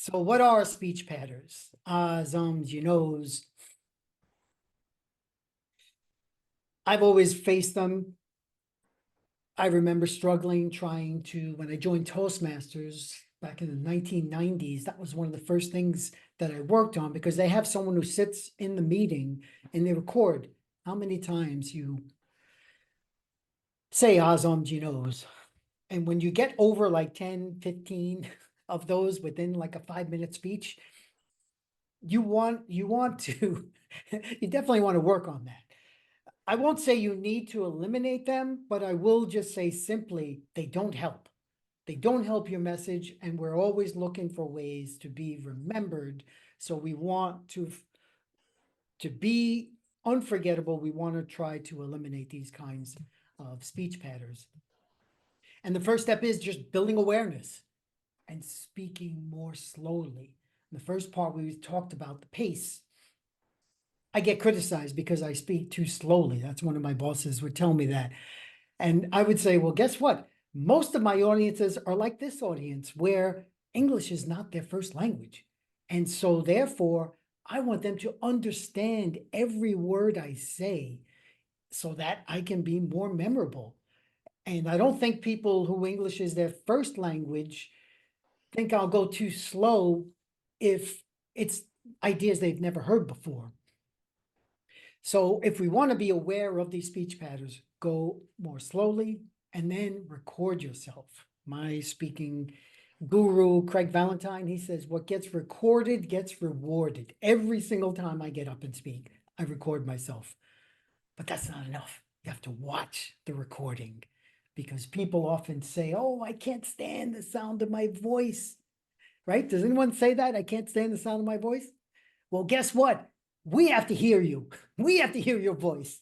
So what are speech patterns? Ahs, ums, you knows. I've always faced them. I remember struggling trying to, when I joined Toastmasters back in the 1990s, that was one of the first things that I worked on because they have someone who sits in the meeting and they record how many times you say ahs, ums, you knows. And when you get over like 10, 15 of those within like a 5-minute speech, you want to, you definitely want to work on that. I won't say you need to eliminate them, but I will just say simply, they don't help. They don't help your message, and we're always looking for ways to be remembered. So we want to be unforgettable. We want to try to eliminate these kinds of speech patterns. And the first step is just building awareness and speaking more slowly. In the first part, we talked about the pace. I get criticized because I speak too slowly. That's one of my bosses would tell me that. And I would say, well, guess what? Most of my audiences are like this audience where English is not their first language. And so therefore, I want them to understand every word I say so that I can be more memorable. And I don't think people who English is their first language think I'll go too slow if it's ideas they've never heard before. So if we want to be aware of these speech patterns, go more slowly and then record yourself. My speaking guru, Craig Valentine, he says, what gets recorded gets rewarded. Every single time I get up and speak, I record myself. But that's not enough. You have to watch the recording because people often say, oh, I can't stand the sound of my voice, right? Does anyone say that? I can't stand the sound of my voice? Well, guess what? We have to hear you. We have to hear your voice.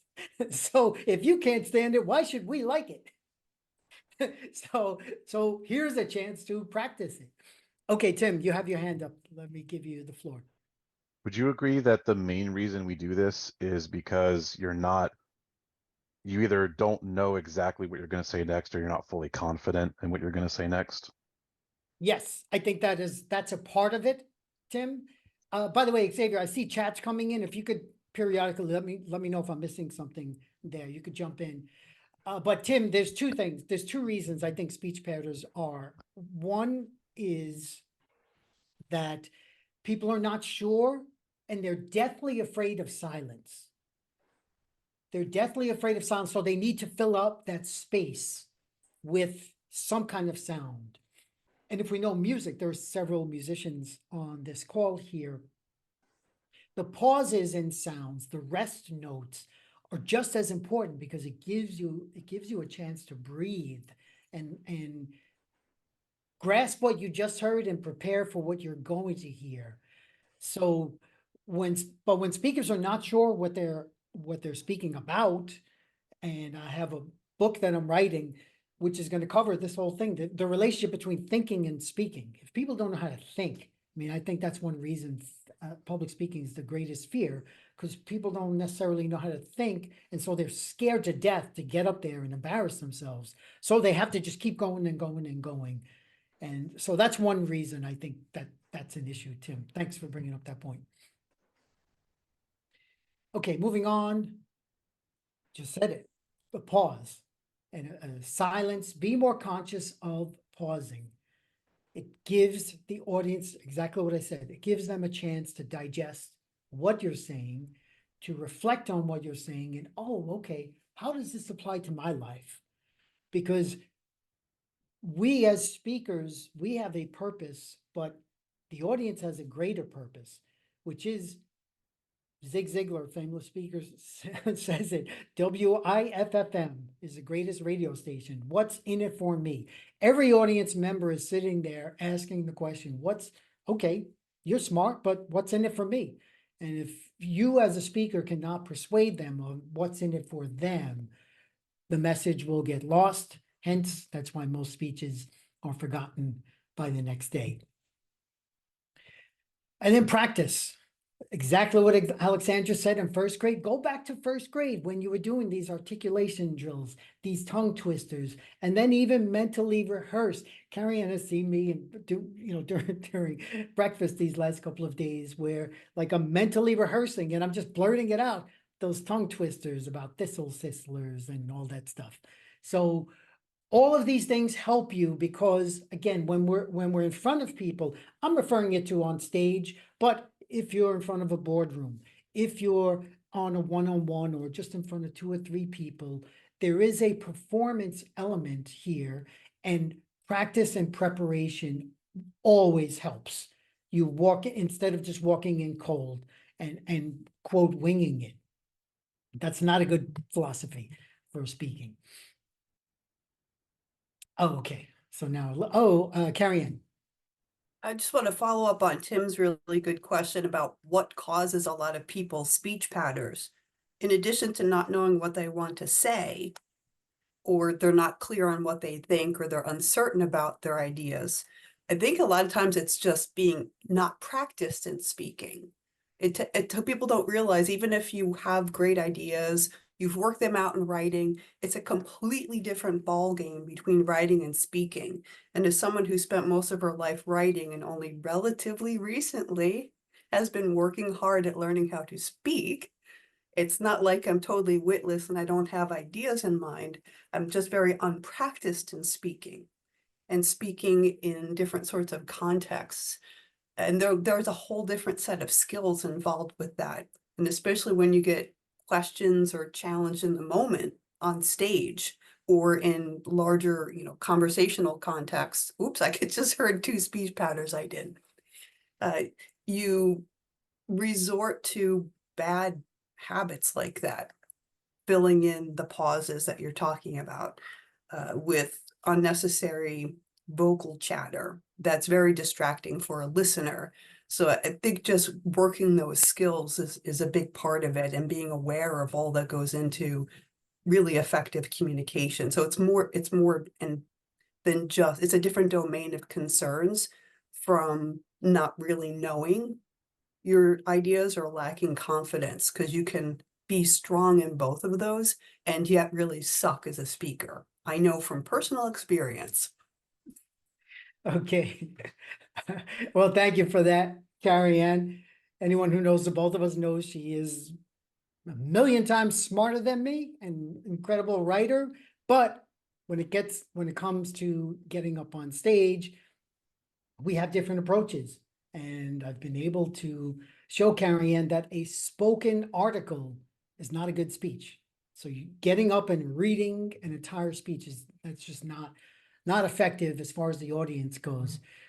So if you can't stand it, why should we like it? So here's a chance to practice it. Okay, Tim, you have your hand up. Let me give you the floor. Would you agree that the main reason we do this is because you either don't know exactly what you're going to say next or you're not fully confident in what you're going to say next? Yes, I think that's a part of it, Tim. By the way, Xavier, I see chats coming in. If you could periodically let me know if I'm missing something there. You could jump in. But Tim, there's two things. There's two reasons I think speech patterns are. One is that people are not sure and they're deathly afraid of silence. They're deathly afraid of silence, so they need to fill up that space with some kind of sound. And if we know music, there are several musicians on this call here. The pauses in sounds, the rest notes are just as important because it gives you a chance to breathe and grasp what you just heard and prepare for what you're going to hear. So when speakers are not sure what they're speaking about, and I have a book that I'm writing, which is going to cover this whole thing, the relationship between thinking and speaking. If people don't know how to think, I mean, I think that's one reason public speaking is the greatest fear, because people don't necessarily know how to think, and so they're scared to death to get up there and embarrass themselves. So they have to just keep going and going and going. And so that's one reason I think that's an issue, Tim. Thanks for bringing up that point. Okay, moving on. Just said it. The pause and silence. Be more conscious of pausing. It gives the audience exactly what I said. It gives them a chance to digest what you're saying, to reflect on what you're saying, and oh, okay, how does this apply to my life? Because we as speakers, we have a purpose, but the audience has a greater purpose, which is Zig Ziglar, famous speaker, says it. WIFFM is the greatest radio station. What's in it for me? Every audience member is sitting there asking the question, okay, you're smart, but what's in it for me? And if you as a speaker cannot persuade them of what's in it for them, the message will get lost. Hence, that's why most speeches are forgotten by the next day. And then practice. exactly what Alexandra said in first grade. Go back to first grade when you were doing these articulation drills, these tongue twisters, and then even mentally rehearse. Carrie Ann has seen me and during breakfast these last couple of days where like I'm mentally rehearsing and I'm just blurting it out, those tongue twisters about thistle sizzlers and all that stuff. So all of these things help you because again, when we're in front of people, I'm referring it to on stage, but if you're in front of a boardroom, if you're on a one-on-one or just in front of two or three people, there is a performance element here, and practice and preparation always helps. You walk instead of just walking in cold and quote winging it. That's not a good philosophy for speaking. Oh, okay. So now, Carrie Ann. I just want to follow up on Tim's really good question about what causes a lot of people's speech patterns. In addition to not knowing what they want to say, or they're not clear on what they think, or they're uncertain about their ideas. I think a lot of times it's just being not practiced in speaking. People don't realize, even if you have great ideas, you've worked them out in writing, it's a completely different ball game between writing and speaking. And as someone who spent most of her life writing and only relatively recently has been working hard at learning how to speak, it's not like I'm totally witless and I don't have ideas in mind. I'm just very unpracticed in speaking and speaking in different sorts of contexts. And there's a whole different set of skills involved with that. And especially when you get questions or challenged in the moment on stage or in larger, conversational contexts. Oops, I just heard two speech patterns I did. You resort to bad habits like that, filling in the pauses that you're talking about with unnecessary vocal chatter that's very distracting for a listener. So I think just working those skills is a big part of it, and being aware of all that goes into really effective communication. So it's more than just, it's a different domain of concerns from not really knowing your ideas or lacking confidence, because you can be strong in both of those and yet really suck as a speaker. I know from personal experience. Okay. Well, thank you for that, Carrie Ann. Anyone who knows the both of us knows she is a million times smarter than me and incredible writer. But when it comes to getting up on stage, we have different approaches. And I've been able to show Carrie Ann that a spoken article is not a good speech. So getting up and reading an entire speech that's just not effective as far as the audience goes.